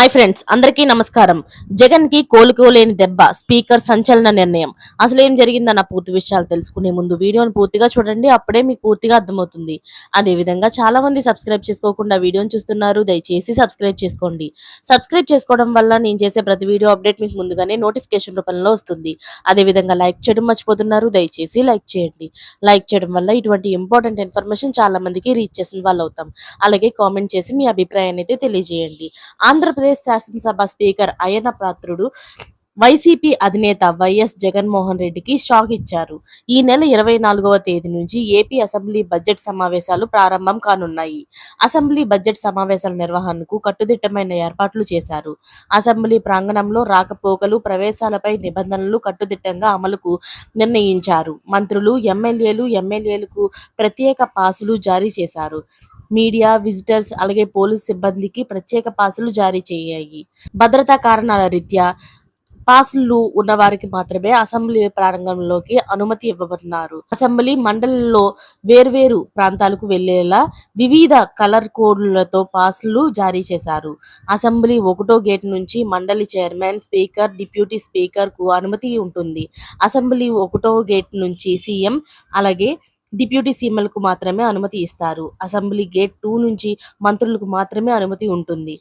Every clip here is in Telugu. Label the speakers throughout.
Speaker 1: హాయ్ ఫ్రెండ్స్, అందరికీ నమస్కారం. జగన్ కి కోలుకోలేని దెబ్బ, స్పీకర్ సంచలన నిర్ణయం. అసలు ఏం జరిగిందన్న పూర్తి విషయాలు తెలుసుకునే ముందు వీడియోని పూర్తిగా చూడండి. అప్పుడే మీకు పూర్తిగా అర్థమవుతుంది. అదే విధంగా చాలా మంది సబ్స్క్రైబ్ చేసుకోకుండా వీడియోని చూస్తున్నారు. దయచేసి సబ్స్క్రైబ్ చేసుకోండి. సబ్స్క్రైబ్ చేసుకోవడం వల్ల నేను చేసే ప్రతి వీడియో అప్డేట్ మీకు ముందుగానే నోటిఫికేషన్ రూపంలో వస్తుంది. అదే విధంగా లైక్ చేయడం మర్చిపోతున్నారు. దయచేసి లైక్ చేయండి. లైక్ చేయడం వల్ల ఇటువంటి ఇంపార్టెంట్ ఇన్ఫర్మేషన్ చాలా మందికి రీచ్ చేసిన వాళ్ళు అవుతాం. అలాగే కామెంట్ చేసి మీ అభిప్రాయాన్ని అయితే తెలియజేయండి. ఆంధ్రప్రదేశ్ శాసనసభ స్పీకర్ అయ్యన్న పాత్రుడు వైసీపీ అధినేత వైఎస్ జగన్మోహన్ రెడ్డికి షాక్ ఇచ్చారు. ఈ నెల 24వ తేదీ నుంచి ఏపీ అసెంబ్లీ బడ్జెట్ సమావేశాలు ప్రారంభం కానున్నాయి. అసెంబ్లీ బడ్జెట్ సమావేశాల నిర్వహణకు కట్టుదిట్టమైన ఏర్పాట్లు చేశారు. అసెంబ్లీ ప్రాంగణంలో రాకపోకలు, ప్రవేశాలపై నిబంధనలు కట్టుదిట్టంగా అమలుకు నిర్ణయించారు. మంత్రులు, ఎమ్మెల్యేలకు ప్రత్యేక పాసులు జారీ చేశారు. మీడియా, విజిటర్స్ అలాగే పోలీస్ సిబ్బందికి ప్రత్యేక పాసులు జారీ చేయాయి. భద్రతా కారణాల రీత్యా పాసులు ఉన్న వారికి మాత్రమే అసెంబ్లీ ప్రాంగణంలోకి అనుమతి ఇవ్వబడినారు. అసెంబ్లీ మండలిలో వేర్వేరు ప్రాంతాలకు వెళ్లేలా వివిధ కలర్ కోడ్లతో పాసులు జారీ చేశారు. అసెంబ్లీ 1వ గేట్ నుంచి మండలి చైర్మన్, స్పీకర్, డిప్యూటీ స్పీకర్ కు అనుమతి ఉంటుంది. అసెంబ్లీ 1వ గేట్ నుంచి సీఎం అలాగే డిప్యూటీ సీఎంలకు మాత్రమే అనుమతి ఇస్తారు. అసెంబ్లీ గేట్ 2 నుంచి మంత్రులకు మాత్రమే అనుమతి ఉంటుంది.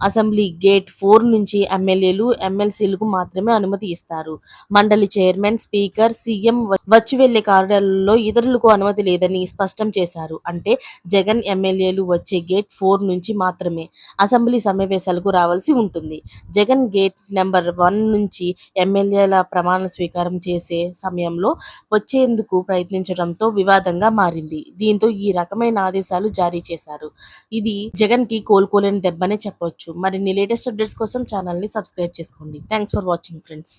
Speaker 1: అసెంబ్లీ గేట్ 4 నుంచి ఎమ్మెల్యేలు, ఎమ్మెల్సీలకు మాత్రమే అనుమతి ఇస్తారు. మండలి చైర్మన్, స్పీకర్, సీఎం వచ్చి వెళ్లే కారిడార్లలో ఇతరులకు అనుమతి లేదని స్పష్టం చేశారు. అంటే జగన్ ఎమ్మెల్యేలు వచ్చే గేట్ 4 నుంచి మాత్రమే అసెంబ్లీ సమావేశాలకు రావాల్సి ఉంటుంది. జగన్ గేట్ నెంబర్ 1 నుంచి ఎమ్మెల్యేల ప్రమాణ స్వీకారం చేసే సమయంలో వచ్చేందుకు ప్రయత్నించడంతో వివాదంగా మారింది. దీంతో ఈ రకమైన ఆదేశాలు జారీ చేశారు. ఇది జగన్ కి కోలుకోలేని దెబ్బనే చెప్పొచ్చు. మరిన్ని లేటెస్ట్ అప్డేట్స్ కోసం ఛానల్ ని సబ్స్క్రైబ్ చేసుకోండి. Thanks for watching friends.